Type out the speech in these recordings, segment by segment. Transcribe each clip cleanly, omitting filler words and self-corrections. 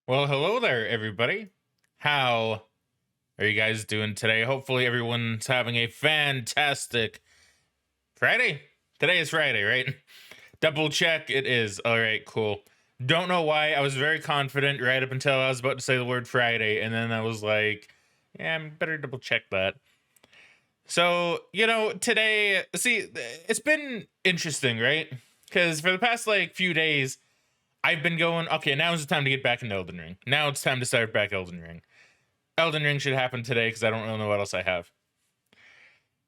Well, hello there, everybody. How are you guys doing today? Hopefully, everyone's having a fantastic Friday. Today is Friday, right? Double check, it is. All right, cool. Don't know why. I was very confident right up until I was about to say the word Friday, and then I was like, yeah, I better double check that. So, today, see, it's been interesting, right? Because for the past few days, I've been going, okay, now is the time to get back into Elden Ring. Now it's time to start back Elden Ring. Elden Ring should happen today because I don't really know what else I have.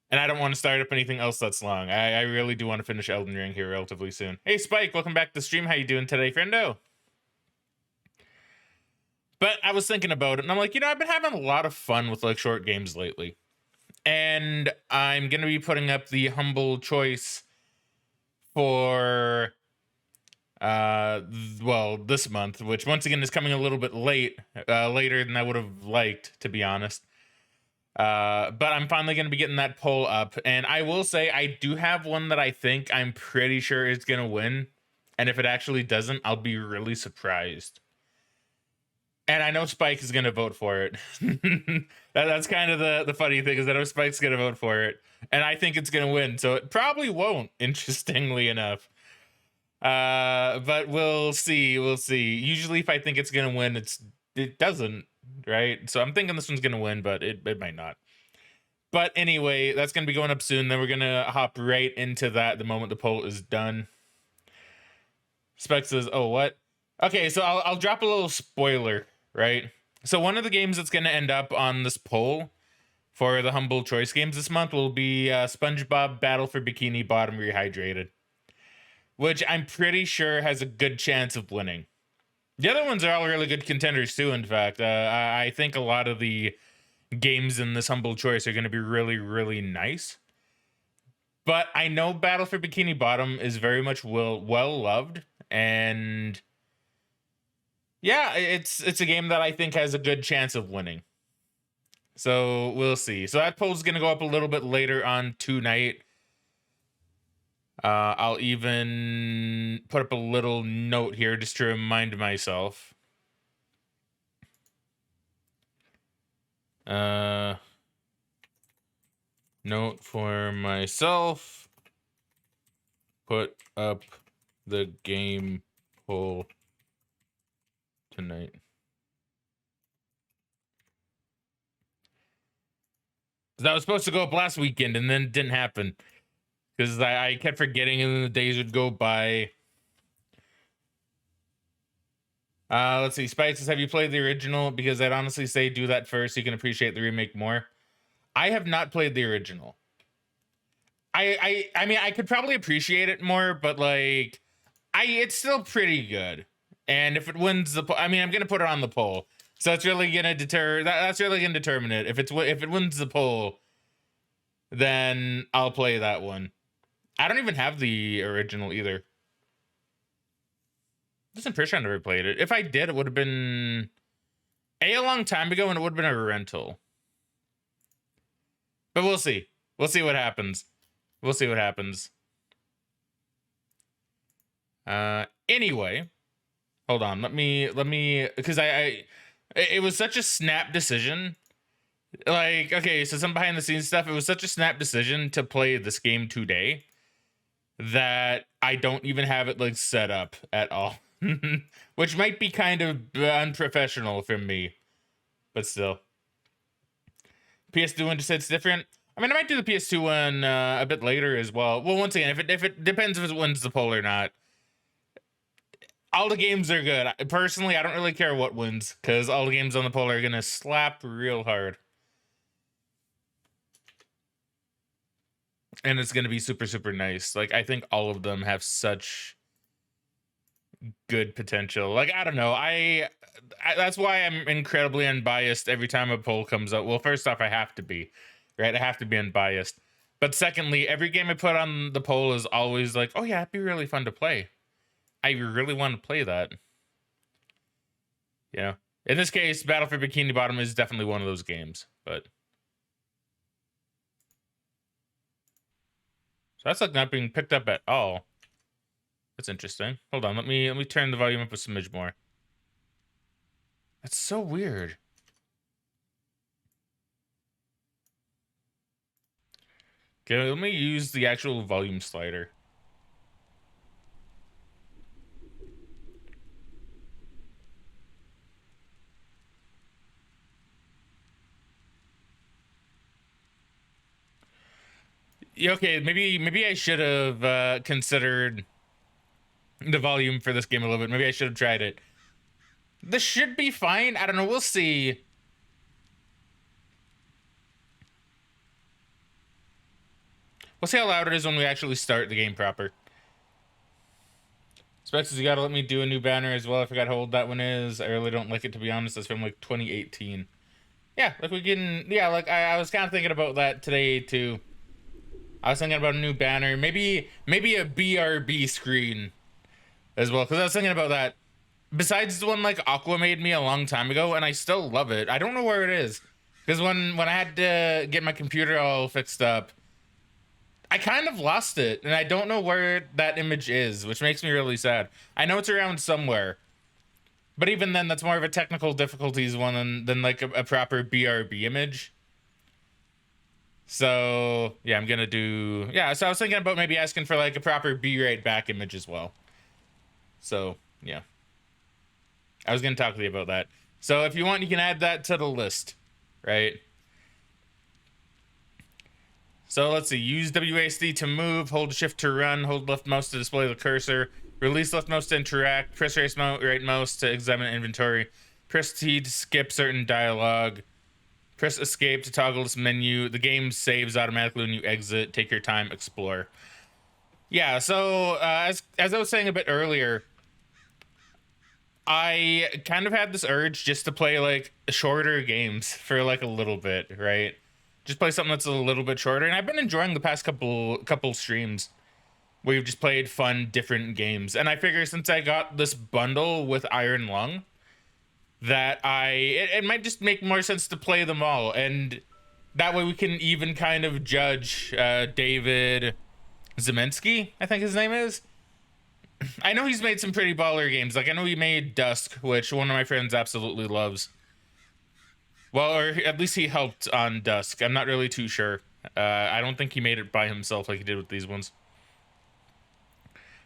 And I don't want to start up anything else that's long. I really do want to finish Elden Ring here relatively soon. Hey, Spike, welcome back to the stream. How you doing today, friendo? But I was thinking about it, and I'm like, I've been having a lot of fun with short games lately. And I'm going to be putting up the humble choice for this month, which once again is coming a little bit later than I would have liked, to be honest. But I'm finally going to be getting that poll up, and I will say I do have one that I'm pretty sure is going to win, and if it actually doesn't, I'll be really surprised. And I know Spike is going to vote for it. That's kind of the funny thing, is that I know Spike's going to vote for it, and I think it's going to win, so it probably won't, interestingly enough. But we'll see. We'll see. Usually, if I think it's gonna win, it doesn't, right? So I'm thinking this one's gonna win, but it might not. But anyway, that's gonna be going up soon. Then we're gonna hop right into that the moment the poll is done. Spec says, "Oh, what?" Okay, so I'll drop a little spoiler, right? So one of the games that's gonna end up on this poll for the humble choice games this month will be SpongeBob Battle for Bikini Bottom Rehydrated, which I'm pretty sure has a good chance of winning. The other ones are all really good contenders too. In fact, I think a lot of the games in this humble choice are going to be really, really nice. But I know Battle for Bikini Bottom is very much well loved, and yeah, it's a game that I think has a good chance of winning. So we'll see. So that poll is going to go up a little bit later on tonight. I'll even put up a little note here just to remind myself. Note for myself. Put up the game poll tonight. That was supposed to go up last weekend and then it didn't happen. Because I kept forgetting and then the days would go by. Let's see. Spike says, have you played the original? Because I'd honestly say do that first so you can appreciate the remake more. I have not played the original. I mean, I could probably appreciate it more, but it's still pretty good. And if it wins the poll, I mean, I'm gonna put it on the poll, so it's really gonna that's really gonna determine it. If it wins the poll, then I'll play that one. I don't even have the original either. I'm pretty sure I never played it. If I did, it would have been a long time ago, and it would have been a rental. But we'll see. We'll see what happens. We'll see what happens. Anyway, hold on. Let me, because it was such a snap decision. Okay, so some behind the scenes stuff. It was such a snap decision to play this game today that I don't even have it set up at all, which might be kind of unprofessional from me, but still. PS2 one just said it's different. I mean, I might do the PS2 one a bit later as well. Well, once again, if it depends if it wins the poll or not. All the games are good. Personally, I don't really care what wins, because all the games on the poll are gonna slap real hard. And it's gonna be super, super nice. I think all of them have such good potential. I don't know. I that's why I'm incredibly unbiased every time a poll comes up. Well, first off, I have to be, right? I have to be unbiased. But secondly, every game I put on the poll is always oh yeah, it'd be really fun to play. I really want to play that. In this case, Battle for Bikini Bottom is definitely one of those games. But so that's not being picked up at all. That's interesting. Hold on, let me turn the volume up a smidge more. That's so weird. Okay, let me use the actual volume slider. Yeah, okay, maybe I should have considered the volume for this game a little bit. Maybe I should have tried it. This should be fine. I don't know. We'll see. We'll see how loud it is when we actually start the game proper. Specs, you gotta let me do a new banner as well. I forgot how old that one is. I really don't like it, to be honest. It's from like 2018. Yeah, like we can. Yeah, like I was kind of thinking about that today too. I was thinking about a new banner, maybe a BRB screen as well, because I was thinking about that. Besides the one like Aqua made me a long time ago, and I still love it. I don't know where it is, because when I had to get my computer all fixed up, I kind of lost it, and I don't know where that image is, which makes me really sad. I know it's around somewhere, but even then, that's more of a technical difficulties one than like a proper BRB image. So yeah, I'm gonna do So I was thinking about maybe asking for like a proper B-rate back image as well. So yeah, I was gonna talk to you about that. So if you want, you can add that to the list, right? So let's see. Use WASD to move. Hold shift to run. Hold left mouse to display the cursor. Release left mouse to interact. Press right mouse to examine inventory. Press T to skip certain dialogue. Press escape to toggle this menu. The game saves automatically when you exit. Take your time. Explore. Yeah, so as I was saying a bit earlier, I kind of had this urge just to play like shorter games for like a little bit, right? Just play something that's a little bit shorter, and I've been enjoying the past couple streams where you've just played fun different games. And I figure since I got this bundle with Iron Lung, that it might just make more sense to play them all, and that way we can even kind of judge David Zemensky, I think his name is. I know he's made some pretty baller games. Like I know he made Dusk, which one of my friends absolutely loves. Well, or at least he helped on Dusk. I'm not really too sure. I don't think he made it by himself like he did with these ones.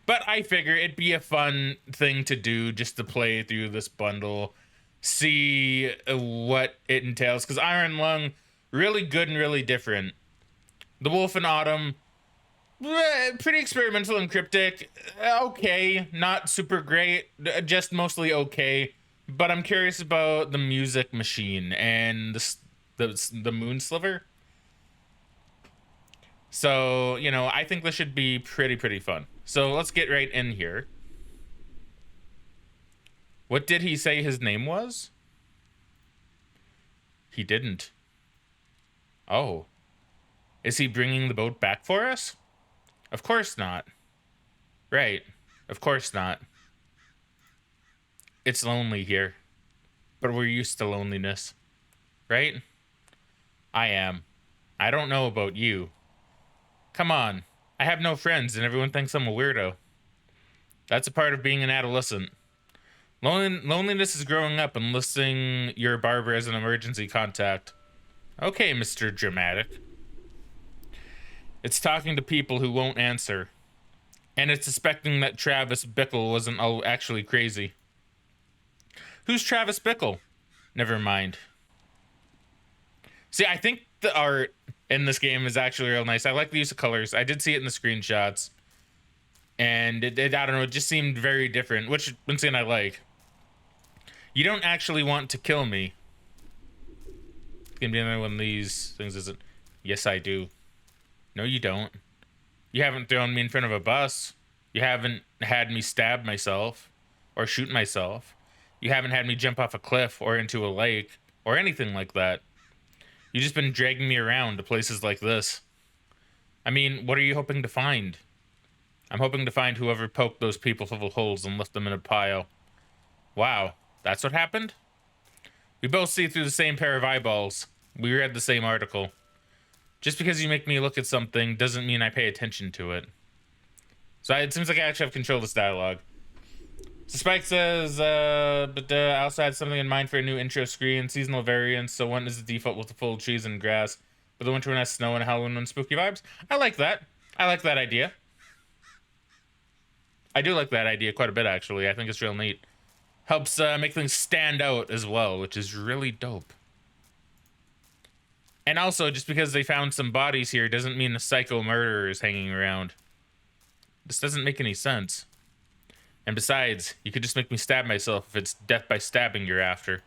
But I figure it'd be a fun thing to do just to play through this bundle, see what it entails. Because Iron Lung, really good and really different. The Wolf in Autumn, pretty experimental and cryptic. Okay, not super great, just mostly okay. But I'm curious about the Music Machine and the Moon Sliver. So, you know, I think this should be pretty fun. So let's get right in here. What did he say his name was? He didn't. Oh. Is he bringing the boat back for us? Of course not. Right. Of course not. It's lonely here. But we're used to loneliness. Right? I am. I don't know about you. Come on. I have no friends and everyone thinks I'm a weirdo. That's a part of being an adolescent. Loneliness is growing up and listing your barber as an emergency contact. Okay, Mr. Dramatic. It's talking to people who won't answer. And it's suspecting that Travis Bickle wasn't actually crazy. Who's Travis Bickle? Never mind. See, I think the art in this game is actually real nice. I like the use of colors. I did see it in the screenshots. And I don't know, it just seemed very different, which, once again, I like. You don't actually want to kill me. It's gonna be another one of these things, isn't it? Yes, I do. No, you don't. You haven't thrown me in front of a bus. You haven't had me stab myself or shoot myself. You haven't had me jump off a cliff or into a lake or anything like that. You've just been dragging me around to places like this. I mean, what are you hoping to find? I'm hoping to find whoever poked those people full of holes and left them in a pile. Wow, that's what happened? We both see through the same pair of eyeballs. We read the same article. Just because you make me look at something doesn't mean I pay attention to it. So it seems like I actually have control of this dialogue. So Spike says, but I also had something in mind for a new intro screen, seasonal variants. So one is the default with the full trees and grass, but the winter one has snow and Halloween one spooky vibes. I like that. I like that idea. I do like that idea quite a bit, actually. I think it's real neat. Helps make things stand out as well, which is really dope. And also, just because they found some bodies here doesn't mean a psycho murderer is hanging around. This doesn't make any sense. And besides, you could just make me stab myself if it's death by stabbing you're after.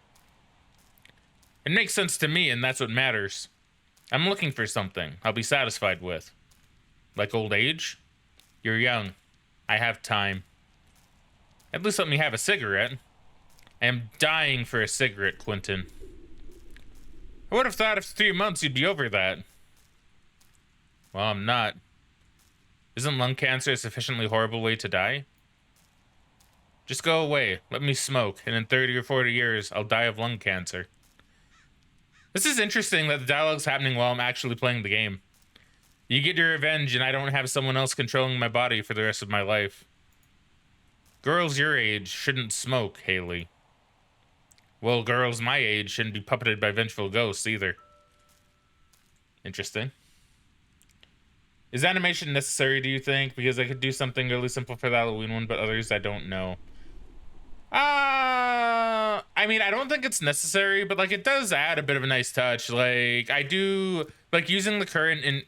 It makes sense to me, and that's what matters. I'm looking for something I'll be satisfied with. Like old age? You're young. I have time. At least let me have a cigarette. I am dying for a cigarette, Quentin. I would have thought after 3 months you'd be over that. Well, I'm not. Isn't lung cancer a sufficiently horrible way to die? Just go away, let me smoke, and in 30 or 40 years, I'll die of lung cancer. This is interesting that the dialogue's happening while I'm actually playing the game. You get your revenge, and I don't have someone else controlling my body for the rest of my life. Girls your age shouldn't smoke, Haley. Well, girls my age shouldn't be puppeted by vengeful ghosts either. Interesting. Is animation necessary, do you think? Because I could do something really simple for the Halloween one, but others I don't know. I mean, I don't think it's necessary, but like it does add a bit of a nice touch. Like I do like using the current in.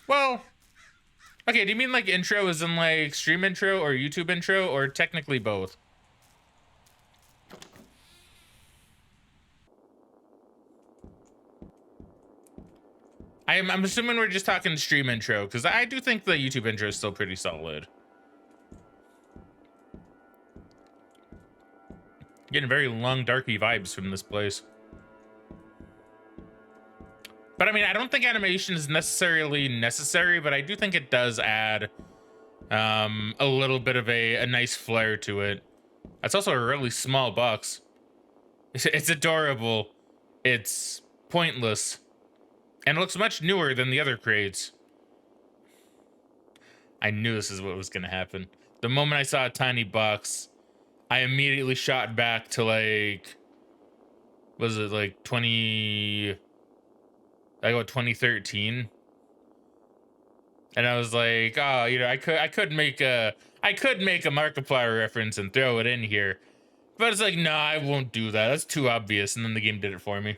Well, okay. Do you mean like intro as in like stream intro or YouTube intro, or technically both? I'm assuming we're just talking stream intro, because I do think the YouTube intro is still pretty solid. Getting very long, darky vibes from this place. But I mean, I don't think animation is necessarily necessary, but I do think it does add a little bit of a nice flair to it. It's also a really small box. It's adorable. It's pointless. And it looks much newer than the other crates. I knew this is what was going to happen. The moment I saw a tiny box, I immediately shot back to like, was it like 2013? And I was like, oh, you know, I could make a Markiplier reference and throw it in here. But it's like, no, I won't do that. That's too obvious. And then the game did it for me.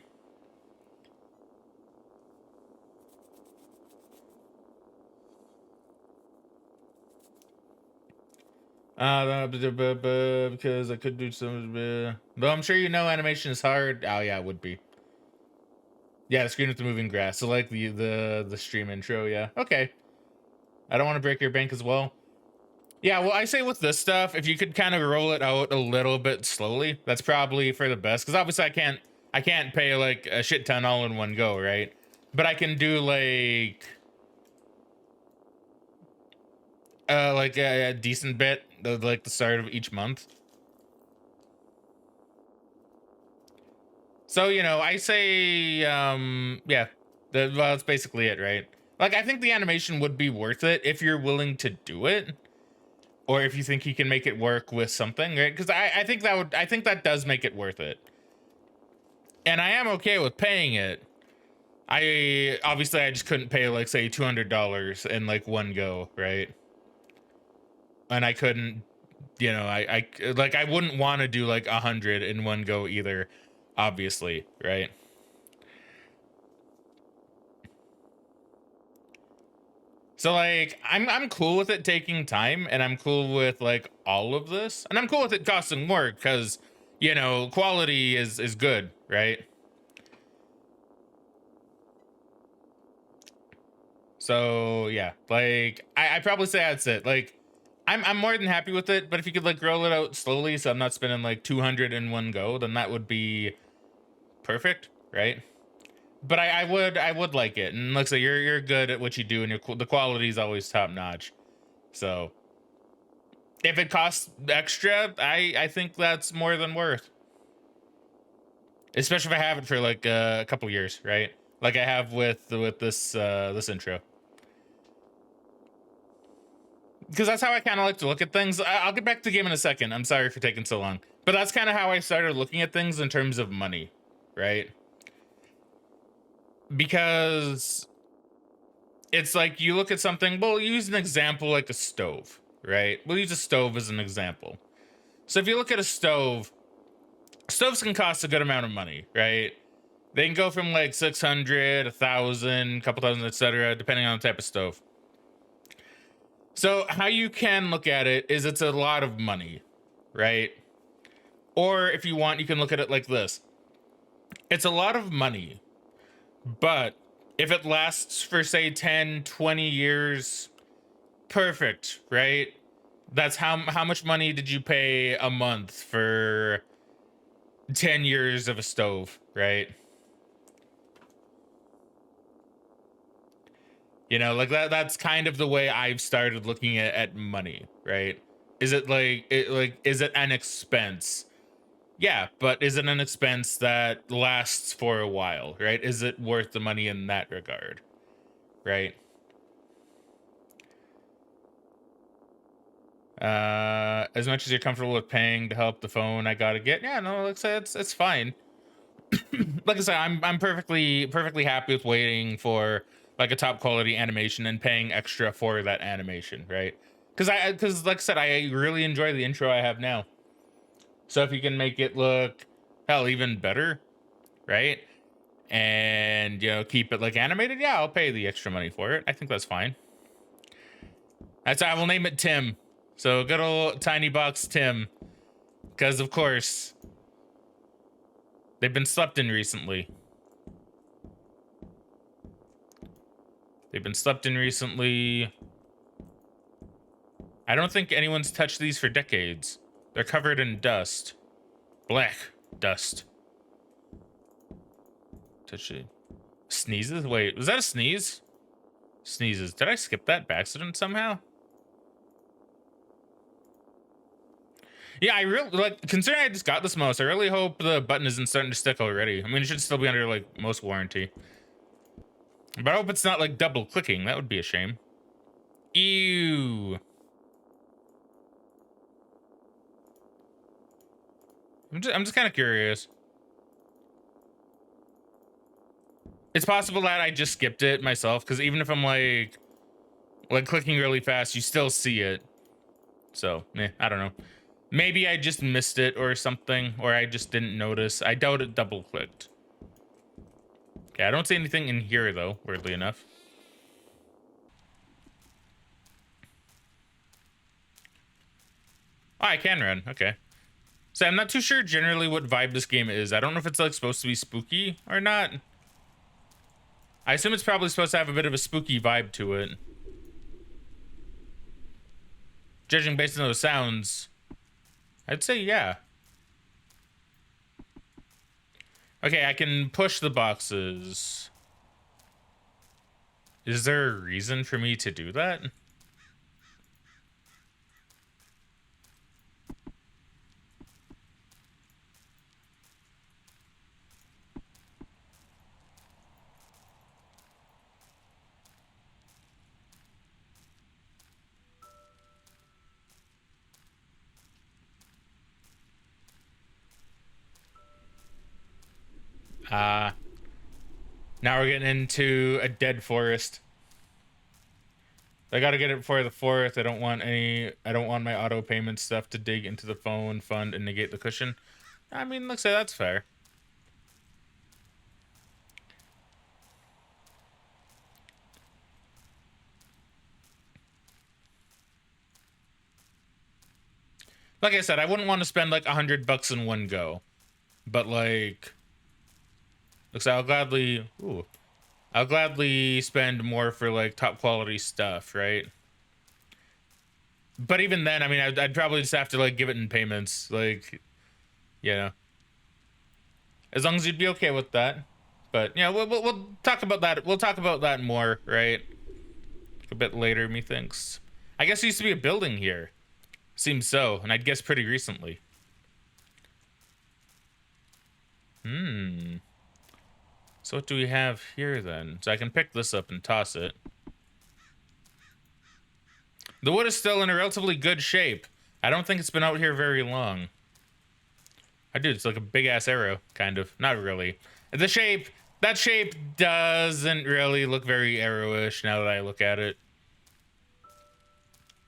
Because I could do some. Though I'm sure you know animation is hard. Oh yeah, it would be. Yeah, the screen with the moving grass. So like the stream intro. Yeah. Okay. I don't want to break your bank as well. Yeah. Well, I say with this stuff, if you could kind of roll it out a little bit slowly, that's probably for the best. Because obviously I can't pay like a shit ton all in one go, right? But I can do like a decent bit, like the start of each month. So, you know, I say, yeah, well, that's basically it, right? Like, I think the animation would be worth it if you're willing to do it, or if you think you can make it work with something, right? Because I think that does make it worth it, and I am okay with paying it. I just couldn't pay like say $200 in like one go, right? And I couldn't, you know, I wouldn't want to do like 100 in one go either, obviously, right? So like I'm cool with it taking time, and I'm cool with like all of this, and I'm cool with it costing work because, you know, quality is good, right? So yeah, like I probably say that's it. Like I'm more than happy with it, but if you could like roll it out slowly so I'm not spending like 200 in one go, then that would be perfect, right? But I would like it, and looks like you're good at what you do, and the quality is always top notch. So if it costs extra, I think that's more than worth. Especially if I have it for like a couple years, right? Like I have with this intro. because that's how I kind of like to look at things. I'll get back to the game in a second. I'm sorry for taking so long, but that's kind of how I started looking at things in terms of money, right? Because it's like you look at something. We'll use an example like a stove, right? We'll use a stove as an example. So if you look at a stove, stoves can cost a good amount of money, right? They can go from like 600, 1,000, couple thousand, etc., depending on the type of stove. So how you can look at it is it's a lot of money, right? Or if you want, you can look at it like this. It's a lot of money, but if it lasts for say 10, 20 years, perfect, right? That's how much money did you pay a month for 10 years of a stove, right? You know, like that's kind of the way I've started looking at money, right? Is it is it an expense? Yeah, but is it an expense that lasts for a while, right? Is it worth the money in that regard, right? As much as you're comfortable with paying to help the phone, I gotta get. Yeah, no, like I said, it's fine. Like I said, I'm perfectly happy with waiting for like a top quality animation and paying extra for that animation, right? Because like I said, I really enjoy the intro I have now. So if you can make it look hell even better, right? And you know, keep it like animated, yeah, I'll pay the extra money for it. I think that's fine. I will name it Tim. So good old Tiny Box Tim. Because of course they've been slept in recently. They've been slept in recently. I don't think anyone's touched these for decades. They're covered in dust. Black dust. Touch it. Sneezes? Wait, was that a sneeze? Sneezes. Did I skip that by accident somehow? Yeah, I really like, considering I just got this mouse, I really hope the button isn't starting to stick already. I mean, it should still be under like most warranty. But I hope it's not like double clicking. That would be a shame. Ew. I'm just kind of curious. It's possible that I just skipped it myself, because even if I'm like clicking really fast, you still see it. So, I don't know. Maybe I just missed it or something, or I just didn't notice. I doubt it double clicked. Okay, I don't see anything in here though, weirdly enough. Oh, I can run. Okay. So I'm not too sure generally what vibe this game is. I don't know if it's like supposed to be spooky or not. I assume it's probably supposed to have a bit of a spooky vibe to it. Judging based on those sounds, I'd say yeah. Okay, I can push the boxes. Is there a reason for me to do that? Now we're getting into a dead forest. I gotta get it before the fourth. I don't want my auto payment stuff to dig into the phone fund and negate the cushion. I mean, let's say that's fair. Like I said, I wouldn't want to spend like $100 in one go, but like, looks like I'll gladly spend more for like top quality stuff, right? But even then, I mean, I'd probably just have to like give it in payments, like, you know, as long as you'd be okay with that. But yeah, we'll talk about that. We'll talk about that more, right? A bit later, methinks. I guess there used to be a building here. Seems so, and I'd guess pretty recently. So what do we have here then? So I can pick this up and toss it. The wood is still in a relatively good shape. I don't think it's been out here very long. Dude, it's like a big ass arrow, kind of. Not really. The shape, that shape doesn't really look very arrowish now that I look at it.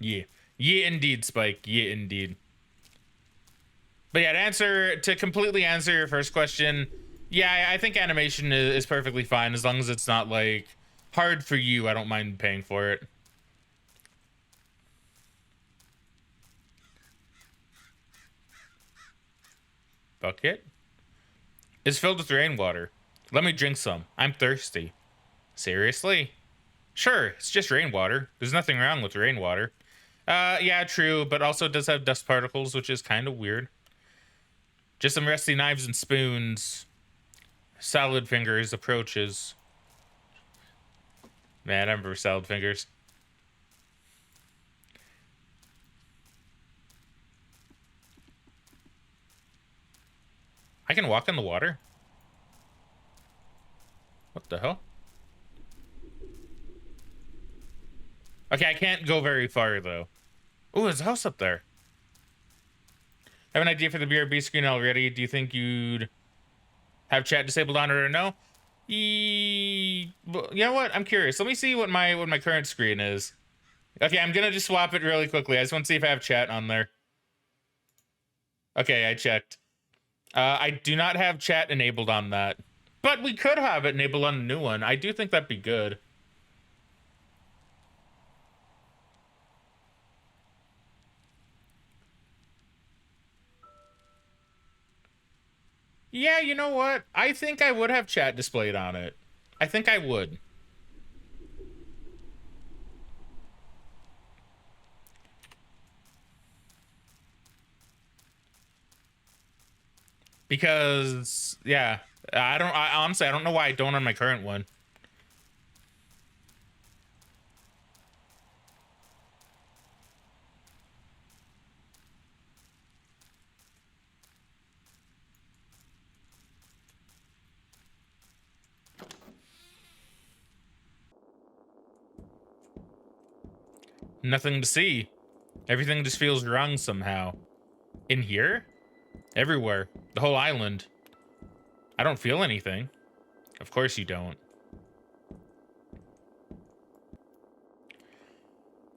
Yeah. Yeah, indeed, Spike. Yeah, indeed. But yeah, to completely answer your first question, yeah, I think animation is perfectly fine as long as it's not like hard for you. I don't mind paying for it. Bucket is filled with rainwater. Let me drink some. I'm thirsty. Seriously? Sure, it's just rainwater. There's nothing wrong with rainwater. Yeah, true, but also it does have dust particles, which is kind of weird. Just some rusty knives and spoons. Salad fingers approaches. Man, I remember salad fingers. I can walk in the water? What the hell? Okay, I can't go very far, though. Oh, there's a house up there. I have an idea for the BRB screen already. Do you think you'd have chat disabled on it or no? Well, you know what? I'm curious. Let me see what my current screen is. Okay, I'm gonna just swap it really quickly. I just want to see if I have chat on there. Okay, I checked. I do not have chat enabled on that. But we could have it enabled on the new one. I do think that'd be good. Yeah, you know what? I think I would have chat displayed on it. I think I would. Because, yeah, I honestly, I don't know why I don't on my current one. Nothing to see. Everything just feels wrong somehow. In here? Everywhere. The whole island. I don't feel anything. Of course you don't.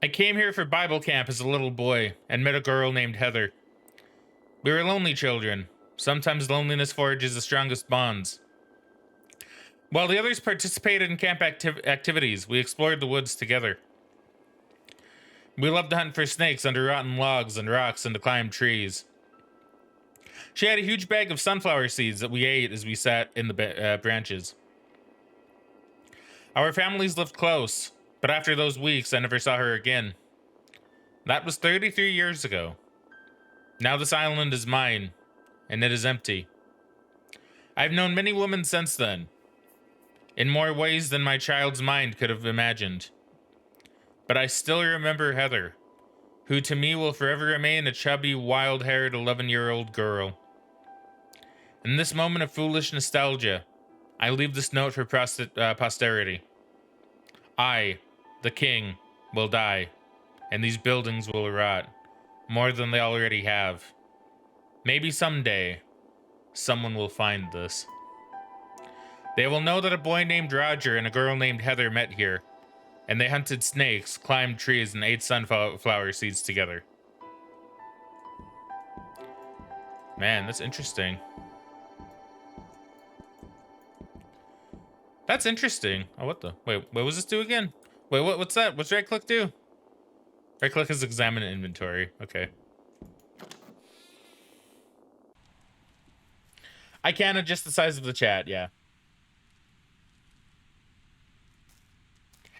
I came here for Bible camp as a little boy and met a girl named Heather. We were lonely children. Sometimes loneliness forges the strongest bonds. While the others participated in camp activities, we explored the woods together. We loved to hunt for snakes under rotten logs and rocks and to climb trees. She had a huge bag of sunflower seeds that we ate as we sat in the branches. Our families lived close, but after those weeks, I never saw her again. That was 33 years ago. Now this island is mine, and it is empty. I've known many women since then, in more ways than my child's mind could have imagined. But I still remember Heather, who to me will forever remain a chubby, wild-haired 11-year-old girl. In this moment of foolish nostalgia, I leave this note for posterity. I, the king, will die, and these buildings will rot, more than they already have. Maybe someday, someone will find this. They will know that a boy named Roger and a girl named Heather met here, and they hunted snakes, climbed trees, and ate sunflower seeds together. Man, that's interesting. That's interesting. Oh, what the? Wait, what was this do again? Wait, what's that? What's right click do? Right click is examine inventory. Okay. I can adjust the size of the chat, yeah.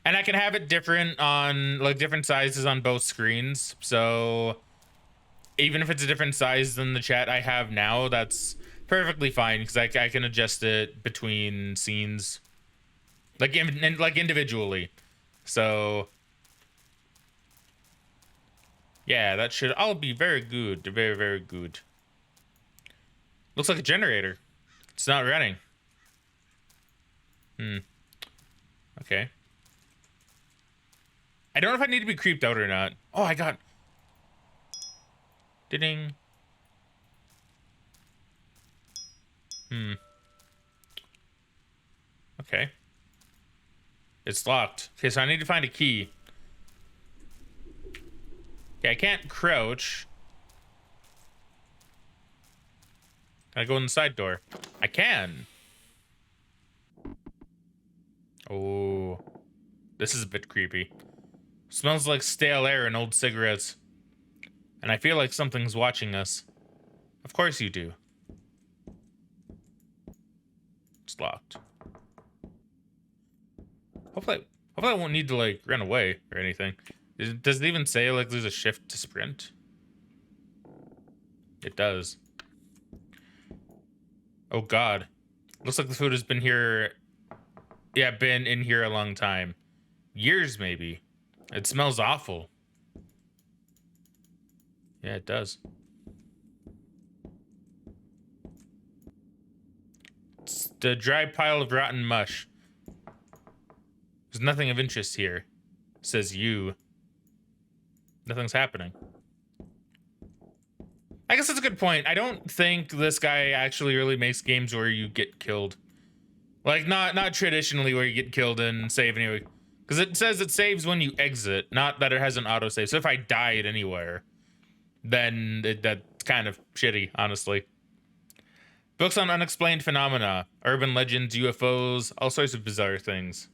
And I can have it different on, like, different sizes on both screens. So even if it's a different size than the chat I have now, that's perfectly fine because I can adjust it between scenes. Like individually. So yeah, that should all be very good. Very, very good. Looks like a generator. It's not running. Okay. I don't know if I need to be creeped out or not. Oh, I got... Ding. Okay. It's locked. Okay, so I need to find a key. Okay, I can't crouch. Can I go in the side door? I can. Oh. This is a bit creepy. Smells like stale air and old cigarettes. And I feel like something's watching us. Of course you do. It's locked. Hopefully I won't need to, like, run away or anything. Does it even say, like, there's a shift to sprint? It does. Oh, God. Looks like the food has been here... Yeah, been in here a long time. Years, maybe. It smells awful. Yeah, it does. It's the dry pile of rotten mush. There's nothing of interest here, says you. Nothing's happening. I guess that's a good point. I don't think this guy actually really makes games where you get killed. Like, not traditionally where you get killed and save anyway. Because it says it saves when you exit, not that it has an autosave. So if I died anywhere, then that's kind of shitty, honestly. Books on unexplained phenomena, urban legends, UFOs, all sorts of bizarre things.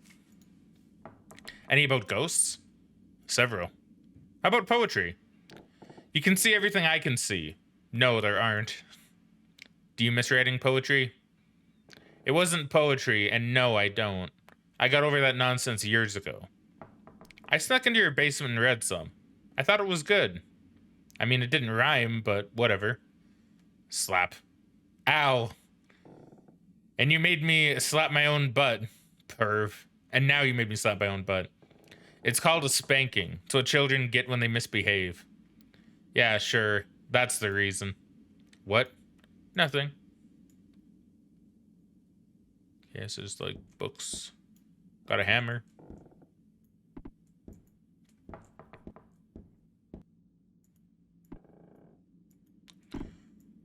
Any about ghosts? Several. How about poetry? You can see everything I can see. No, there aren't. Do you miss writing poetry? It wasn't poetry, and no, I don't. I got over that nonsense years ago. I snuck into your basement and read some. I thought it was good. I mean, it didn't rhyme, but whatever. Slap. Ow. And you made me slap my own butt. Perv. And now you made me slap my own butt. It's called a spanking. It's what children get when they misbehave. Yeah, sure. That's the reason. What? Nothing. Okay, so it's like books. Got a hammer.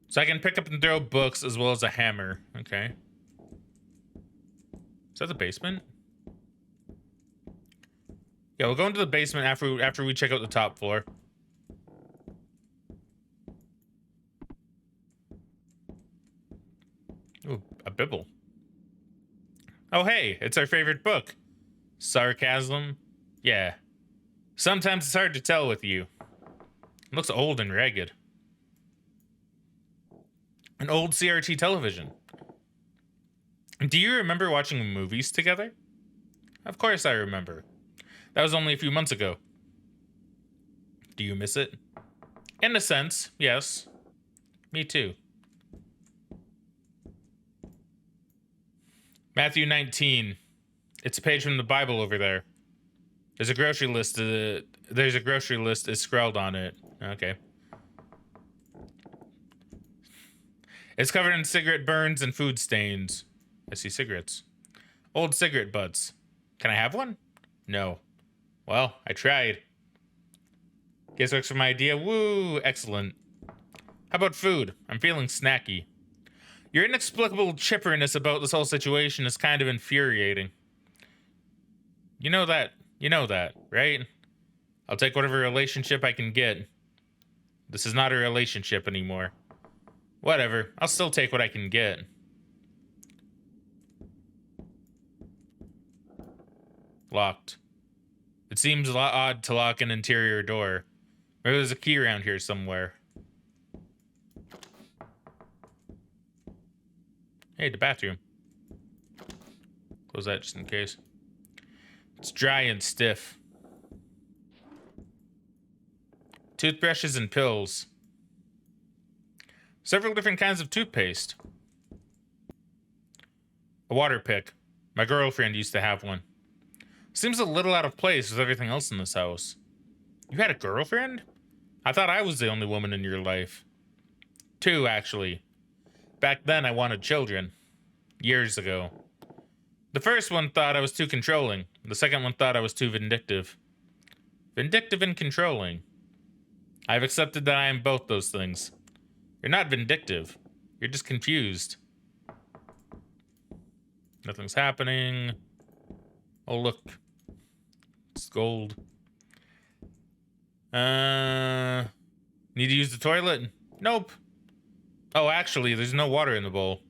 So I can pick up and throw books as well as a hammer. Okay. Is that the basement? Yeah, we'll go into the basement after we check out the top floor. Ooh, a Bible. Oh, hey, it's our favorite book. Sarcasm? Yeah. Sometimes it's hard to tell with you. It looks old and ragged. An old CRT television. Do you remember watching movies together? Of course I remember. That was only a few months ago. Do you miss it? In a sense, yes. Me too. Matthew 19. It's a page from the Bible over there. There's a grocery list. Is scrawled on it. Okay. It's covered in cigarette burns and food stains. I see cigarettes. Old cigarette butts. Can I have one? No. Well, I tried. Guess works for my idea. Woo! Excellent. How about food? I'm feeling snacky. Your inexplicable chipperness about this whole situation is kind of infuriating. You know that, right? I'll take whatever relationship I can get. This is not a relationship anymore. Whatever, I'll still take what I can get. Locked. It seems a lot odd to lock an interior door. Maybe there's a key around here somewhere. Hey, the bathroom. Close that just in case. It's dry and stiff. Toothbrushes and pills. Several different kinds of toothpaste. A water pick. My girlfriend used to have one. Seems a little out of place with everything else in this house. You had a girlfriend? I thought I was the only woman in your life. Two, actually. Back then, I wanted children. Years ago. The first one thought I was too controlling. The second one thought I was too vindictive. Vindictive and controlling. I've accepted that I am both those things. You're not vindictive. You're just confused. Nothing's happening. Oh, look. It's gold. Need to use the toilet? Nope. Oh, actually, there's no water in the bowl.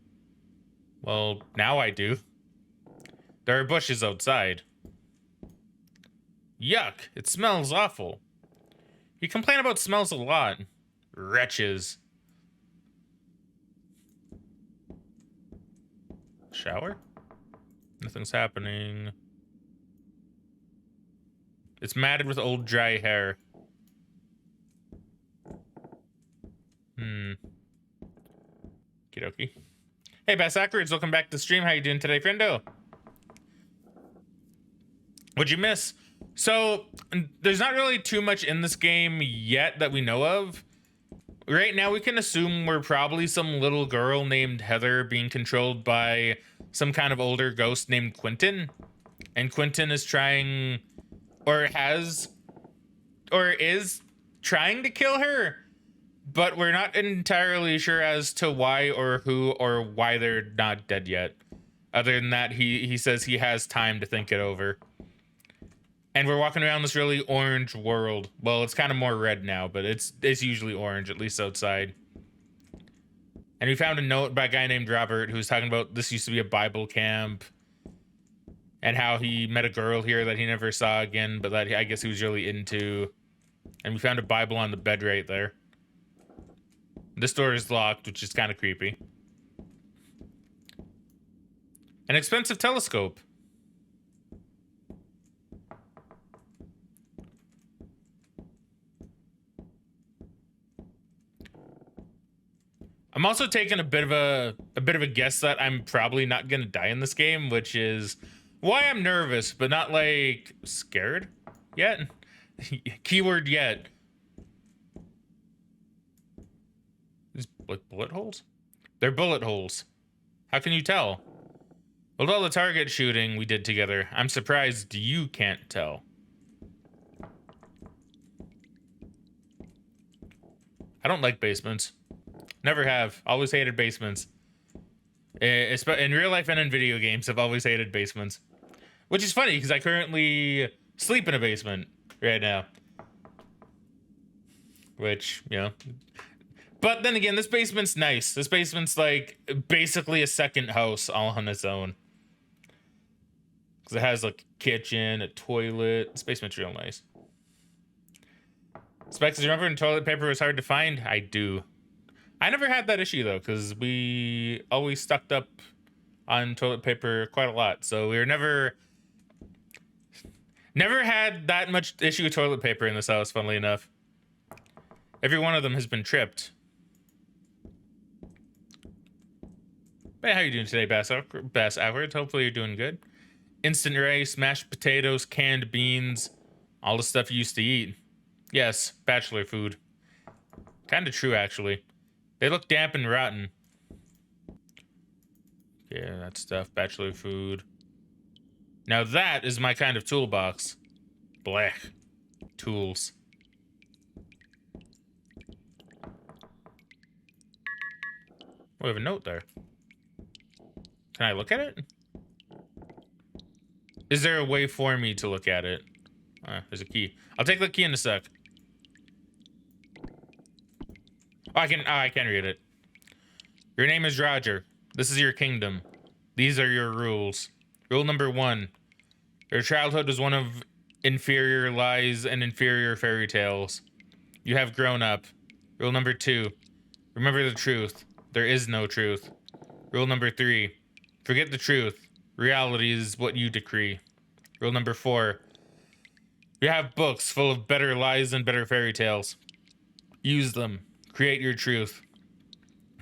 Well, now I do. There are bushes outside. Yuck, it smells awful. You complain about smells a lot. Wretches. Shower? Nothing's happening. It's matted with old dry hair. Okie. Hey, Bass Backwards, welcome back to the stream. How you doing today, friendo? What'd you miss? So, there's not really too much in this game yet that we know of. Right now, we can assume we're probably some little girl named Heather being controlled by some kind of older ghost named Quentin. And Quentin is trying, or is trying to kill her. But we're not entirely sure as to why or who or why they're not dead yet. Other than that, he says he has time to think it over. And we're walking around this really orange world. Well, it's kind of more red now, but it's usually orange, at least outside. And we found a note by a guy named Robert who's talking about this used to be a Bible camp. And how he met a girl here that he never saw again, but that I guess he was really into. And we found a Bible on the bed right there. This door is locked, which is kind of creepy. An expensive telescope. I'm also taking a bit of a guess that I'm probably not gonna die in this game, which is why I'm nervous, but not like scared yet. Keyword yet. These like bullet holes? They're bullet holes. How can you tell? With all the target shooting we did together, I'm surprised you can't tell. I don't like basements. Never have. Always hated basements. In real life and in video games, I've always hated basements. Which is funny, because I currently sleep in a basement right now. Which, you know. But then again, this basement's nice. This basement's like basically a second house all on its own. Because it has like a kitchen, a toilet. This basement's real nice. Specs, do you remember when toilet paper was hard to find? I do. I never had that issue though, because we always stocked up on toilet paper quite a lot. So we were never had that much issue with toilet paper in this house, funnily enough. Every one of them has been tripped. Hey, how you doing today, Bass Outward? Hopefully you're doing good. Instant rice, mashed potatoes, canned beans, all the stuff you used to eat. Yes, bachelor food. Kinda true, actually. They look damp and rotten. Yeah, that stuff, bachelor food. Now that is my kind of toolbox. Black. Tools. Oh, we have a note there. Can I look at it? Is there a way for me to look at it? There's a key. I'll take the key in a sec. Oh, I can read it. Your name is Roger. This is your kingdom. These are your rules. Rule number 1. Your childhood was one of inferior lies and inferior fairy tales. You have grown up. Rule number 2. Remember the truth. There is no truth. Rule number 3. Forget the truth. Reality is what you decree. Rule number 4. You have books full of better lies and better fairy tales. Use them. Create your truth.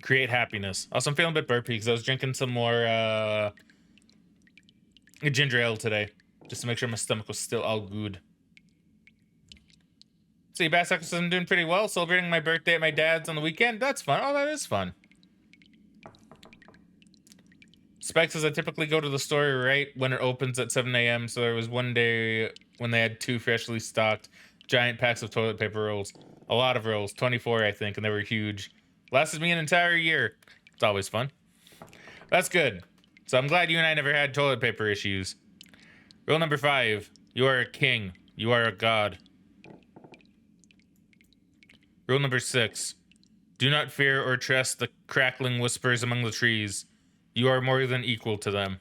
Create happiness. Also, I'm feeling a bit burpy because I was drinking some more ginger ale today. Just to make sure my stomach was still all good. See, Bass says I'm doing pretty well. Celebrating my birthday at my dad's on the weekend. That's fun. Oh, that is fun. Spike says I typically go to the store right when it opens at 7 a.m. So there was one day when they had 2 freshly stocked. giant packs of toilet paper rolls. A lot of rolls, 24 I think, and they were huge. Lasted me an entire year. It's always fun. That's good. So I'm glad you and I never had toilet paper issues. Rule number 5. You are a king. You are a god. Rule number 6. Do not fear or trust the crackling whispers among the trees. You are more than equal to them.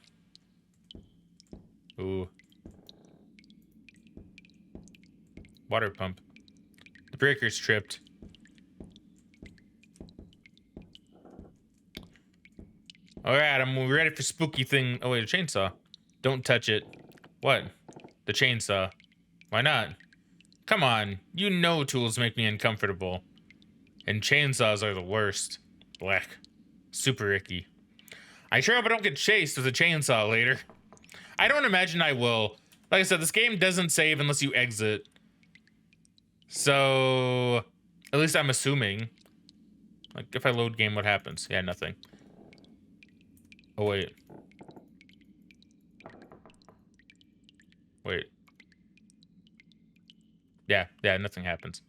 Ooh. Water pump. The breaker's tripped. Alright, I'm ready for spooky thing. Oh wait, a chainsaw. Don't touch it. What? The chainsaw. Why not? Come on, you know tools make me uncomfortable. And chainsaws are the worst. Black. Super icky. I sure hope I don't get chased with a chainsaw later. I don't imagine I will. Like I said, this game doesn't save unless you exit. So, at least I'm assuming. Like, if I load game, what happens? Yeah, nothing. Oh, wait. Wait. Yeah, nothing happens.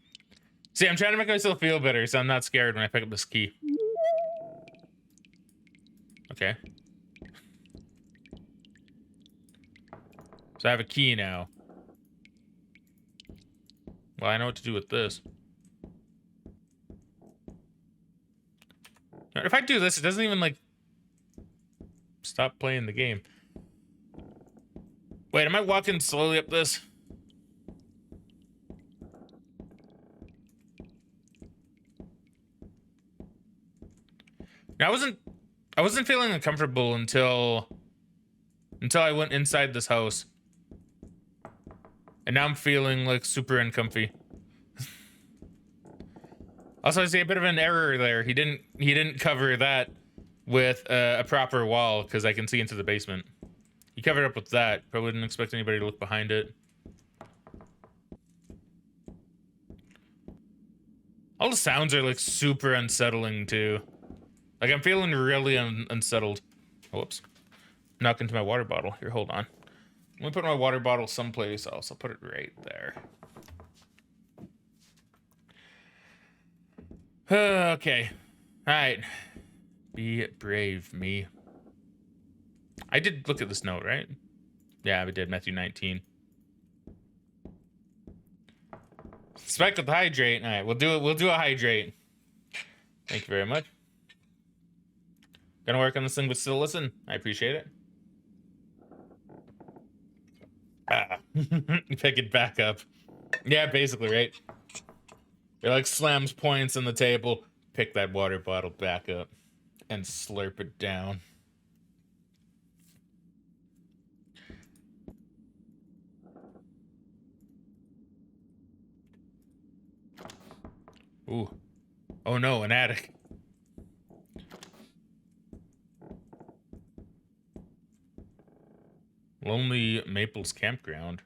See, I'm trying to make myself feel better so I'm not scared when I pick up this key. Okay. So I have a key now. Well, I know what to do with this. If I do this, it doesn't even, like, stop playing the game. Wait, am I walking slowly up this? Now, I wasn't feeling uncomfortable until I went inside this house. And now I'm feeling like super uncomfy. Also, I see a bit of an error there. He didn't cover that with a proper wall because I can see into the basement. He covered up with that. Probably didn't expect anybody to look behind it. All the sounds are like super unsettling too. Like I'm feeling really unsettled. Oh, whoops. Knock into my water bottle. Here, hold on. Let me put my water bottle someplace else. I'll put it right there. Okay. Alright. Be brave, me. I did look at this note, right? Yeah, we did. Matthew 19. Spike with hydrate. Alright, we'll do a hydrate. Thank you very much. Gonna work on this thing, but still listen. I appreciate it. Pick it back up. Yeah, basically, right? It like slams points on the table. Pick that water bottle back up and slurp it down. Ooh. Oh no, an attic. Lonely Maples Campground.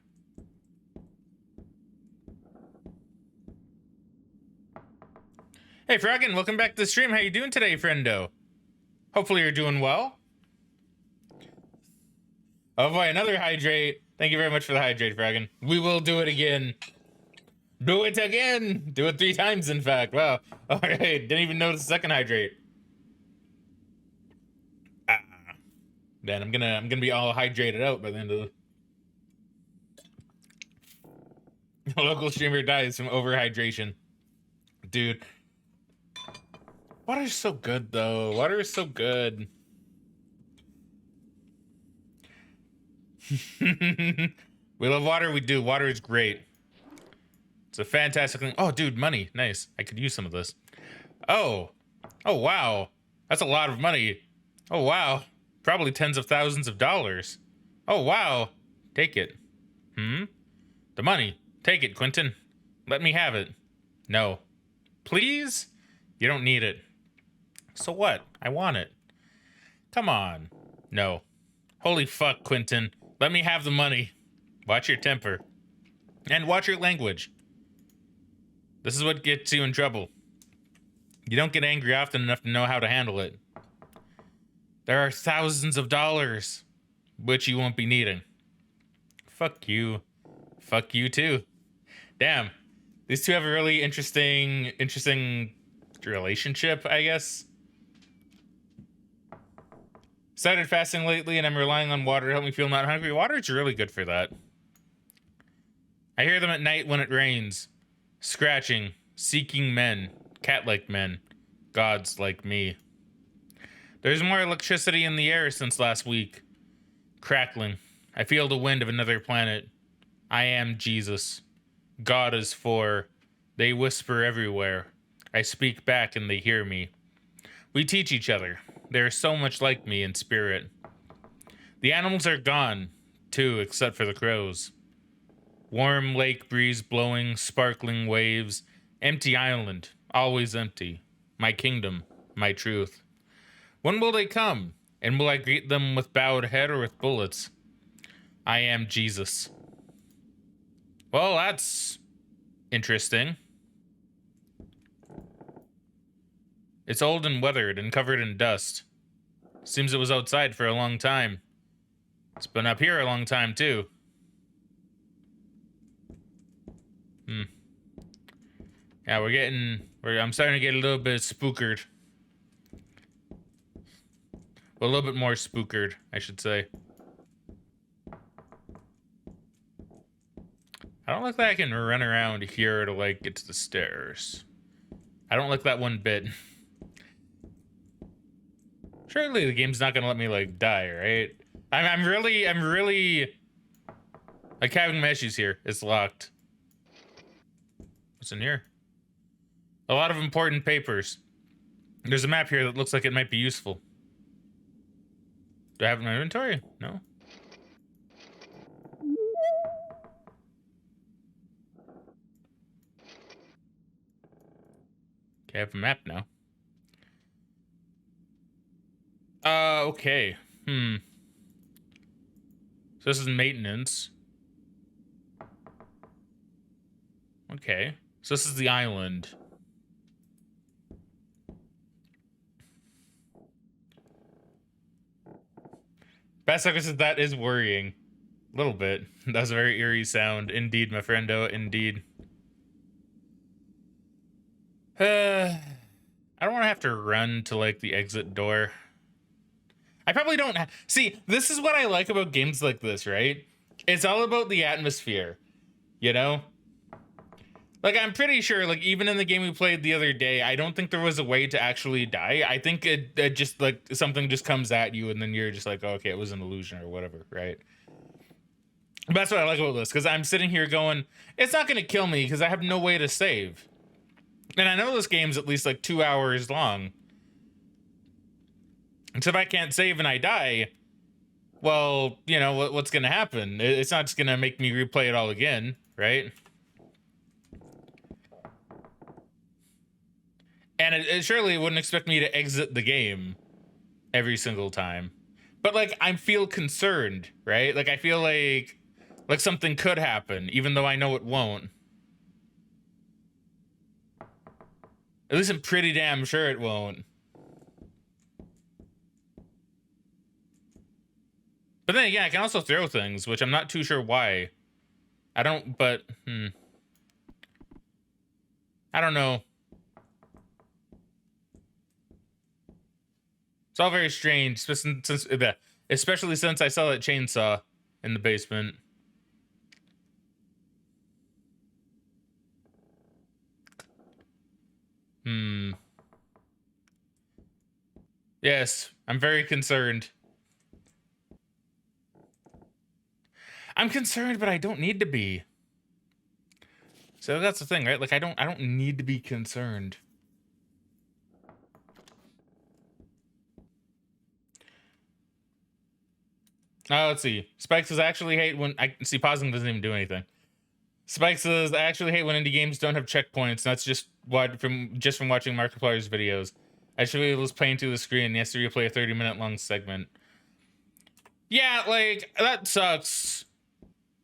Hey, Fraggin, welcome back to the stream. How you doing today, friendo? Hopefully you're doing well. Oh boy, another hydrate. Thank you very much for the hydrate, Fraggin. We will do it again. Do it again. Do it 3 times, in fact. Wow. All right. Didn't even notice the second hydrate. Man, I'm gonna be all hydrated out by the end of the local streamer dies from overhydration. Dude. Water is so good though. Water is so good. We love water, we do. Water is great. It's a fantastic thing. Oh, dude, money. Nice. I could use some of this. Oh. Oh, wow. That's a lot of money. Oh, wow. Probably tens of thousands of dollars. Oh, wow. Take it. The money. Take it, Quentin. Let me have it. No. Please? You don't need it. So what? I want it. Come on. No. Holy fuck, Quentin. Let me have the money. Watch your temper. And watch your language. This is what gets you in trouble. You don't get angry often enough to know how to handle it. There are thousands of dollars, which you won't be needing. Fuck you. Fuck you too. Damn, These two have a really interesting relationship, I guess. Started fasting lately, and I'm relying on water to help me feel not hungry. Water is really good for that. I hear them at night when it rains, scratching, seeking men, cat-like men, gods like me. There's more electricity in the air since last week. Crackling. I feel the wind of another planet. I am Jesus. God is for. They whisper everywhere. I speak back and they hear me. We teach each other. They are so much like me in spirit. The animals are gone, too, except for the crows. Warm lake breeze blowing, sparkling waves. Empty island, always empty. My kingdom, my truth. When will they come? And will I greet them with bowed head or with bullets? I am Jesus. Well, that's interesting. It's old and weathered and covered in dust. Seems it was outside for a long time. It's been up here a long time, too. Yeah, I'm starting to get a little bit spookered. Well, a little bit more spookered, I should say. I don't like that I can run around here to, like, get to the stairs. I don't like that one bit. Surely the game's not gonna let me, like, die, right? I'm really... like, having my issues here. It's locked. What's in here? A lot of important papers. There's a map here that looks like it might be useful. Do I have it in my inventory? No. Okay, I have a map now. Okay. So this is maintenance. Okay. So this is the island. Basssucker says that is worrying. A little bit. That's a very eerie sound. Indeed, my friendo, indeed. I don't want to have to run to, like, the exit door. I probably don't see, this is what I like about games like this, right? It's all about the atmosphere, you know? Like, I'm pretty sure, like, even in the game we played the other day, I don't think there was a way to actually die. I think it just, like, something just comes at you and then you're just like, oh, okay, it was an illusion or whatever, right? But that's what I like about this, because I'm sitting here going, it's not going to kill me because I have no way to save. And I know this game's at least, like, 2 hours long. And so if I can't save and I die, well, you know, what's going to happen? It's not just going to make me replay it all again, right? And it surely wouldn't expect me to exit the game every single time. But, like, I feel concerned, right? Like, I feel like something could happen, even though I know it won't. At least I'm pretty damn sure it won't. But then again, I can also throw things, which I'm not too sure why. I don't, but, I don't know. It's all very strange, especially since I saw that chainsaw in the basement. Yes, I'm very concerned. I'm concerned, but I don't need to be. So that's the thing, right? Like, I don't need to be concerned. Let's see. Spike says, I actually hate when I see pausing doesn't even do anything. Spike says, I actually hate when indie games don't have checkpoints. That's just from watching Markiplier's videos. I should be was playing through the screen and he has to replay a 30-minute long segment. Yeah, like, that sucks.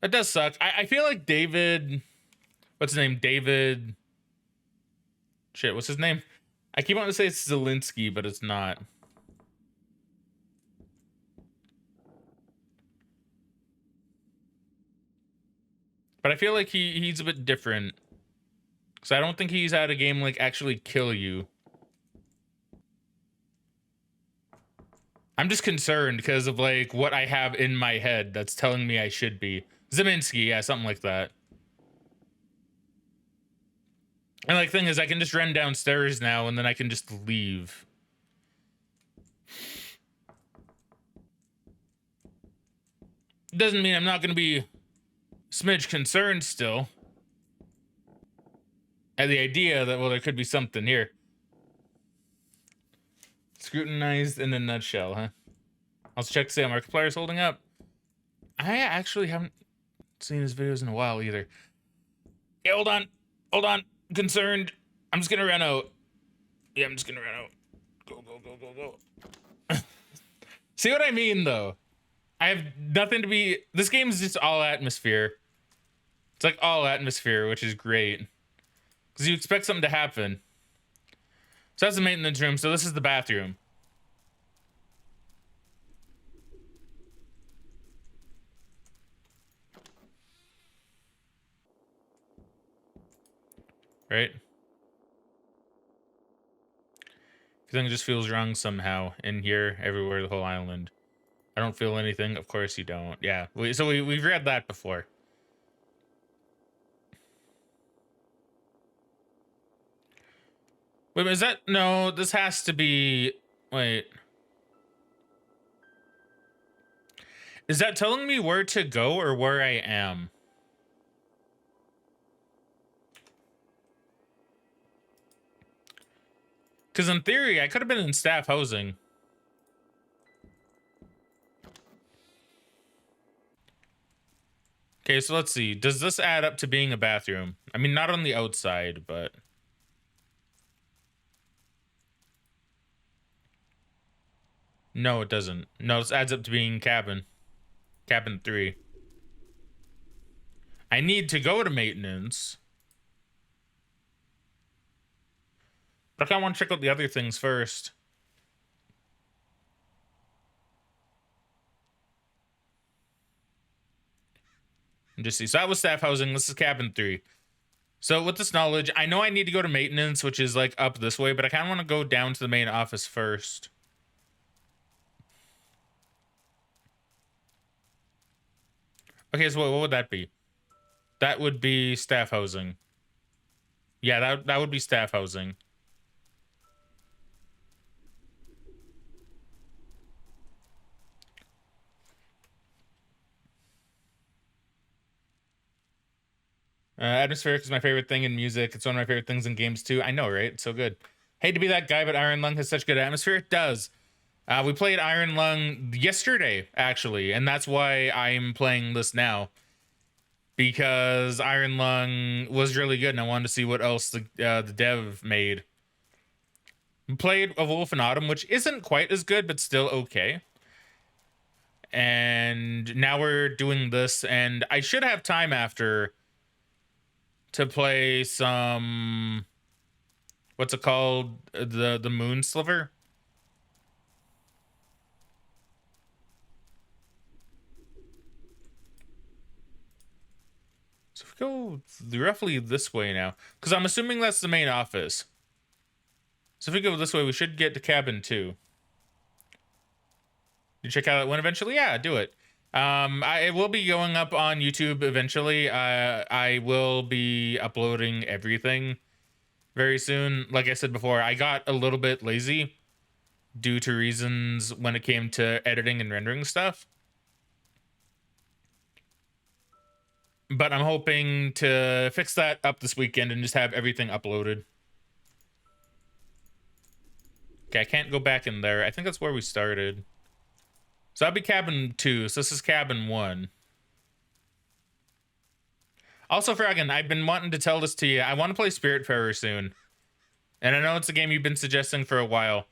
That does suck. I feel like David... What's his name? David... Shit, what's his name? I keep wanting to say it's Zelensky, but it's not. But I feel like he's a bit different. So I don't think he's had a game like actually kill you. I'm just concerned because of like what I have in my head that's telling me I should be. Zeminski, yeah, something like that. And like thing is, I can just run downstairs now and then I can just leave. Doesn't mean I'm not going to be smidge concerned still at the idea that, well, there could be something here. Scrutinized in a nutshell, huh? Let's check to see how Markiplier's holding up. I actually haven't seen his videos in a while either. Yeah, hold on. Hold on. Concerned. I'm just gonna run out. Yeah, I'm just gonna run out. Go, go, go, go, go. See what I mean, though? I have nothing to be... This game is just all atmosphere. It's like all atmosphere, which is great. Because you expect something to happen. So that's the maintenance room. So this is the bathroom. Right? Everything just feels wrong somehow. In here, everywhere, the whole island. I don't feel anything. Of course you don't. Yeah. We've read that before. Wait, is that... No, this has to be... Wait. Is that telling me where to go or where I am? Because in theory, I could have been in staff housing. Okay, so let's see. Does this add up to being a bathroom? I mean, not on the outside, but... No, it doesn't. No, this adds up to being cabin. Cabin 3. I need to go to maintenance. But I kind of want to check out the other things first. And just see. So that was staff housing. This is cabin 3. So with this knowledge, I know I need to go to maintenance, which is like up this way, but I kind of want to go down to the main office first. Okay, so what would that be? That would be staff housing. Yeah, that would be staff housing. Atmospheric is my favorite thing in music. It's one of my favorite things in games too. I know, right? It's so good. Hate to be that guy, but Iron Lung has such good atmosphere. It does. We played Iron Lung yesterday, actually, and that's why I'm playing this now. Because Iron Lung was really good, and I wanted to see what else the dev made. We played A Wolf in Autumn, which isn't quite as good, but still okay. And now we're doing this, and I should have time after to play some... What's it called? The Moon Sliver? So if we go roughly this way now, because I'm assuming that's the main office. So if we go this way, we should get to cabin 2. You check out that one eventually? Yeah, do it. It will be going up on YouTube eventually. I will be uploading everything very soon. Like I said before, I got a little bit lazy due to reasons when it came to editing and rendering stuff. But I'm hoping to fix that up this weekend and just have everything uploaded. Okay, I can't go back in there. I think that's where we started. So that'll be cabin 2. So this is cabin 1. Also, Fraggin, I've been wanting to tell this to you. I want to play Spiritfarer soon. And I know it's a game you've been suggesting for a while.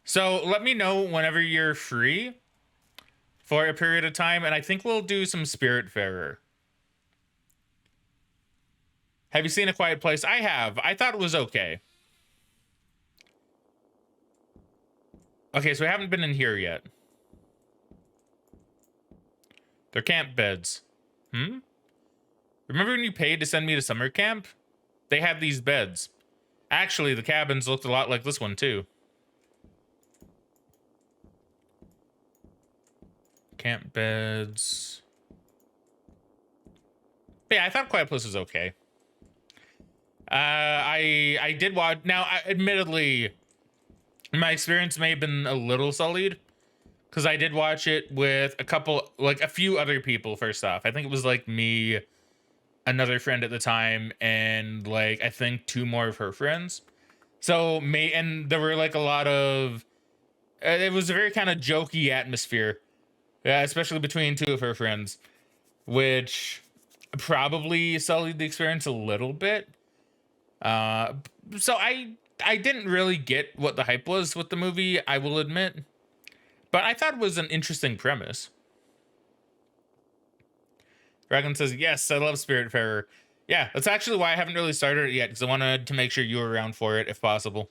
So let me know whenever you're free for a period of time. And I think we'll do some Spiritfarer. Have you seen A Quiet Place? I have. I thought it was okay. Okay, so we haven't been in here yet. They're camp beds. Remember when you paid to send me to summer camp? they had these beds. Actually, the cabins looked a lot like this one too. Camp beds. But yeah, I thought Quiet Place was okay. I did watch. Now, admittedly, my experience may have been a little sullied because I did watch it with a few other people. First off, I think it was like me, another friend at the time, and like I think 2 more of her friends. So and there were like a lot of. It was a very kind of jokey atmosphere, especially between 2 of her friends, which probably sullied the experience a little bit. So I didn't really get what the hype was with the movie, I will admit, but I thought it was an interesting premise. Fraggin says, yes, I love Spiritfarer. Yeah, that's actually why I haven't really started it yet, because I wanted to make sure you were around for it if possible.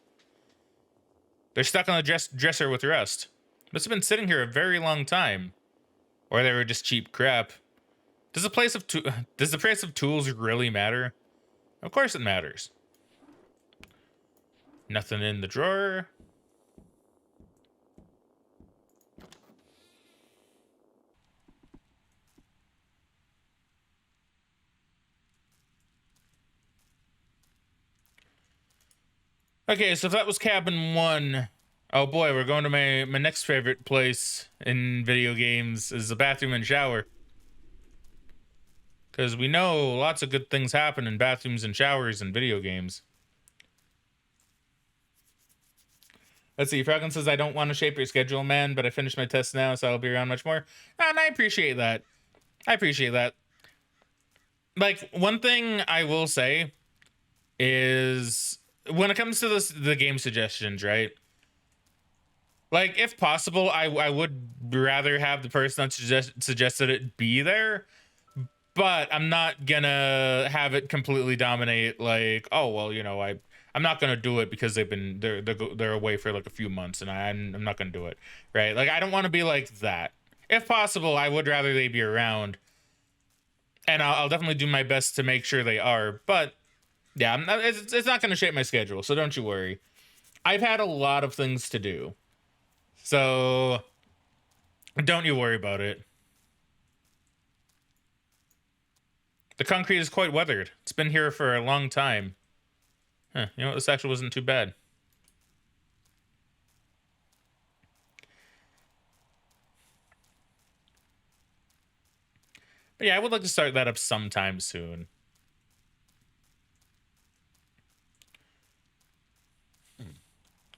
They're stuck on the dresser with rust. Must have been sitting here a very long time. Or they were just cheap crap. Does the price of tools really matter? Of course it matters. Nothing in the drawer. Okay, so if that was cabin 1, oh boy, we're going to my next favorite place in video games is the bathroom and shower. Because we know lots of good things happen in bathrooms and showers in video games. Let's see, Fraggin says, I don't want to shape your schedule, man, but I finished my test now, so I'll be around much more. And I appreciate that. I appreciate that. Like, one thing I will say is, when it comes to the game suggestions, right? Like, if possible, I would rather have the person that suggested it be there, but I'm not gonna have it completely dominate. Like, oh well, you know, I'm not gonna do it because they're away for like a few months, and I'm not gonna do it, right? Like, I don't want to be like that. If possible, I would rather they be around, and I'll definitely do my best to make sure they are. But yeah, it's not gonna shape my schedule, so don't you worry. I've had a lot of things to do, so don't you worry about it. The concrete is quite weathered. It's been here for a long time. Huh, you know what? This actually wasn't too bad. But yeah, I would like to start that up sometime soon.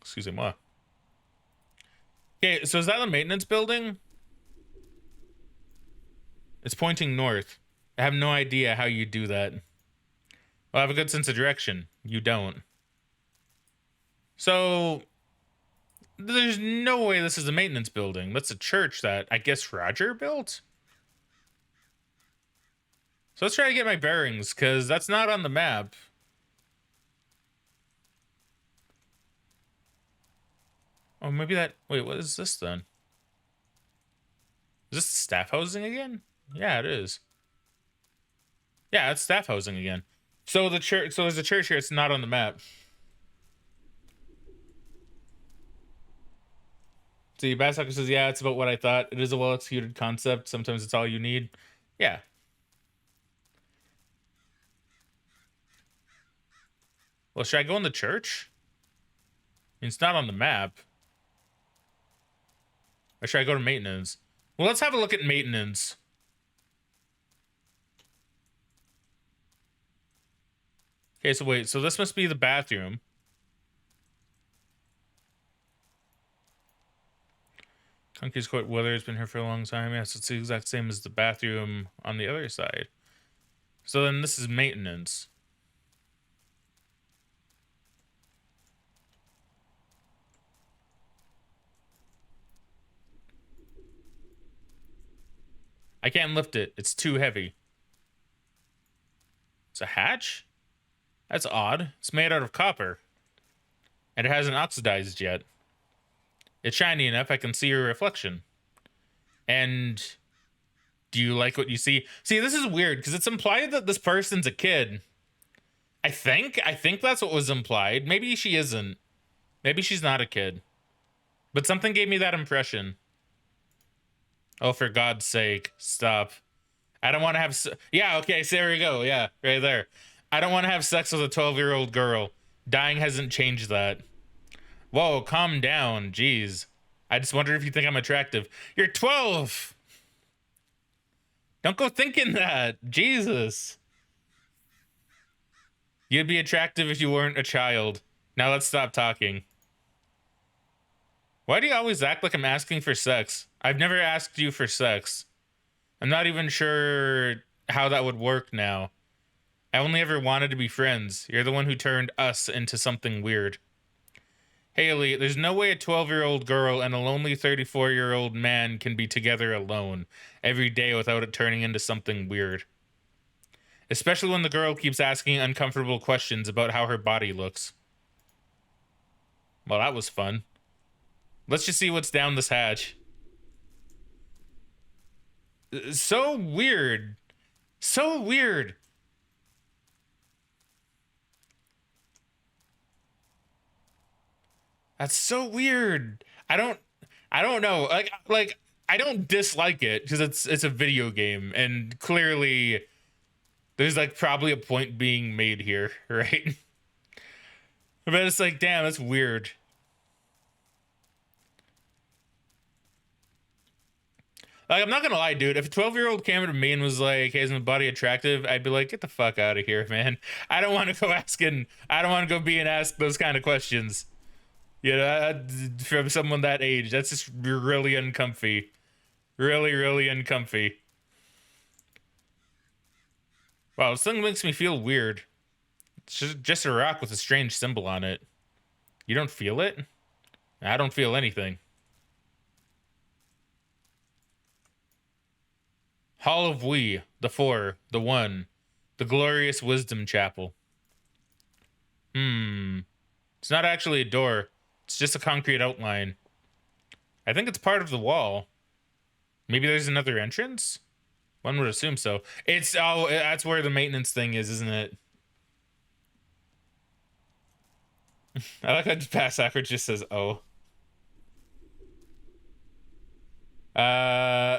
Excuse me. Okay, so is that the maintenance building? It's pointing north. I have no idea how you do that. Well, I have a good sense of direction. You don't. So, there's no way this is a maintenance building. That's a church that I guess Roger built? So let's try to get my bearings, because that's not on the map. Oh, maybe that... Wait, what is this then? Is this staff housing again? Yeah, it is. Yeah, it's staff housing again. So the church... So there's a church here. It's not on the map. See, Basssucker says, yeah, it's about what I thought. It is a well-executed concept. Sometimes it's all you need. Yeah. Well, should I go in the church? I mean, it's not on the map. Or should I go to maintenance? Well, let's have a look at maintenance. Okay, so wait. So this must be the bathroom. Concrete's quite weathered. It's been here for a long time. Yes, it's the exact same as the bathroom on the other side. So then this is maintenance. I can't lift it. It's too heavy. It's a hatch? That's odd. It's made out of copper. And it hasn't oxidized yet. It's shiny enough I can see your reflection. And do you like what you see? See, this is weird because it's implied that this person's a kid. I think that's what was implied. Maybe she isn't. Maybe she's not a kid. But something gave me that impression. Oh, for God's sake, stop. I don't want to have yeah, okay, so there we go. Yeah, right there. I don't want to have sex with a 12-year-old girl. Dying hasn't changed that. Whoa, calm down. Jeez. I just wonder if you think I'm attractive. You're 12. Don't go thinking that. Jesus. You'd be attractive if you weren't a child. Now let's stop talking. Why do you always act like I'm asking for sex? I've never asked you for sex. I'm not even sure how that would work now. I only ever wanted to be friends. You're the one who turned us into something weird. Haley, there's no way a 12-year-old girl and a lonely 34-year-old man can be together alone every day without it turning into something weird. Especially when the girl keeps asking uncomfortable questions about how her body looks. Well, that was fun. Let's just see what's down this hatch. So weird. So weird. That's so weird. I don't know. Like I don't dislike it because it's a video game and clearly there's like probably a point being made here, right? But it's like, damn, that's weird. Like, I'm not gonna lie, dude. If a 12-year-old came to me and was like, "Hey, is my body attractive?" I'd be like, "Get the fuck out of here, man. I don't want to go asking. I don't want to go being asked those kind of questions. You know, from someone that age. That's just really uncomfy. Really, really uncomfy. Wow, this thing makes me feel weird. It's just a rock with a strange symbol on it. You don't feel it? I don't feel anything. Hall of We, the Four, the One, the Glorious Wisdom Chapel. It's not actually a door. It's just a concrete outline. I think it's part of the wall. Maybe there's another entrance? One would assume so. That's where the maintenance thing is, isn't it? I like how Pass Acrid just says, oh.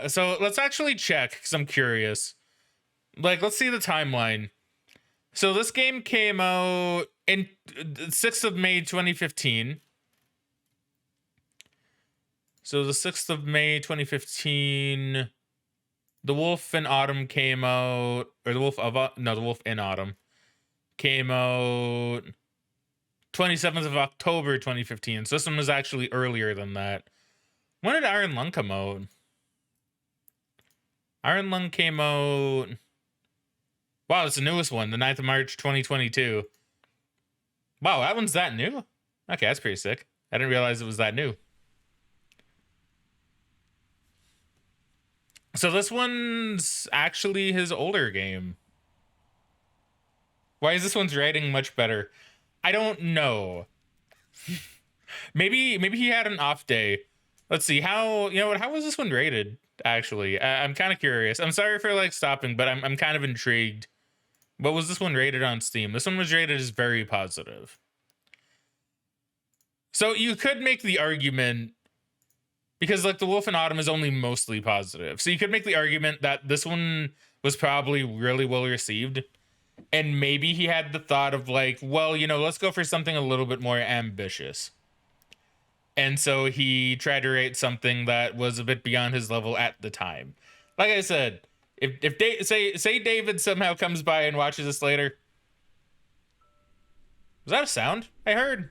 So let's actually check, because I'm curious. Like, let's see the timeline. So this game came out in 6th of May, 2015. So the 6th of May, 2015, The Wolf in Autumn came out, or The Wolf in Autumn came out 27th of October, 2015. So this one was actually earlier than that. When did Iron Lung come out? Iron Lung came out... Wow, it's the newest one, the 9th of March, 2022. Wow, that one's that new? Okay, that's pretty sick. I didn't realize it was that new. So this one's actually his older game. Why is this one's rating much better? I don't know. maybe he had an off day. Let's see how was this one rated? Actually, I'm kind of curious. I'm sorry for like stopping, but I'm kind of intrigued. What was this one rated on Steam? This one was rated as very positive. So you could make the argument, because like The Wolf in Autumn is only mostly positive. So you could make the argument that this one was probably really well received. And maybe he had the thought of like, well, let's go for something a little bit more ambitious. And so he tried to rate something that was a bit beyond his level at the time. Like I said, if say David somehow comes by and watches this later. Was that a sound I heard?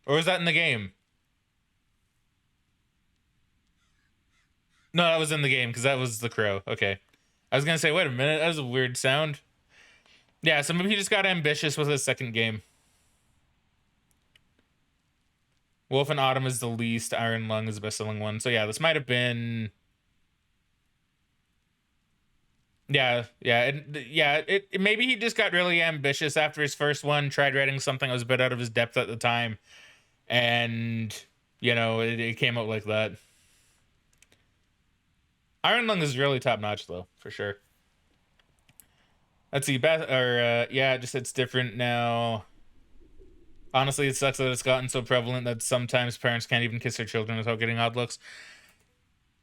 Or was that in the game? No, that was in the game because that was the crow. Okay. I was going to say, wait a minute. That was a weird sound. Yeah, so maybe he just got ambitious with his second game. Wolf in Autumn is the least. Iron Lung is the best-selling one. So yeah, this might have been... Yeah. Maybe he just got really ambitious after his first one, tried writing something that was a bit out of his depth at the time, and, it came out like that. Iron Lung is really top notch though, for sure. Let's see, yeah, it just it's different now. Honestly, it sucks that it's gotten so prevalent that sometimes parents can't even kiss their children without getting odd looks.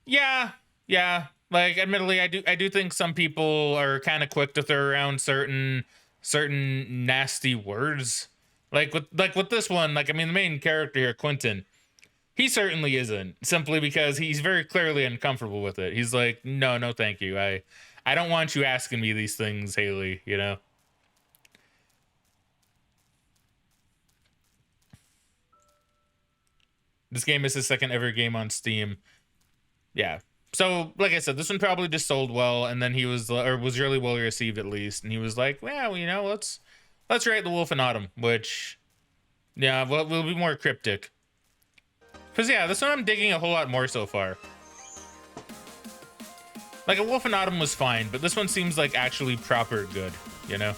Yeah, yeah. Like, admittedly, I do think some people are kind of quick to throw around certain nasty words. Like with this one, like I mean, the main character here, Quentin, he certainly isn't. Simply because he's very clearly uncomfortable with it. He's like, no, no, thank you. I don't want you asking me these things, Haley. You know. This game is his second ever game on Steam. Yeah. So, like I said, this one probably just sold well, and then he was really well received at least, and he was like, well, you know, let's write The Wolf in Autumn, which, yeah, will be more cryptic. Because, yeah, this one I'm digging a whole lot more so far. Like, A Wolf in Autumn was fine, but this one seems like actually proper good, you know?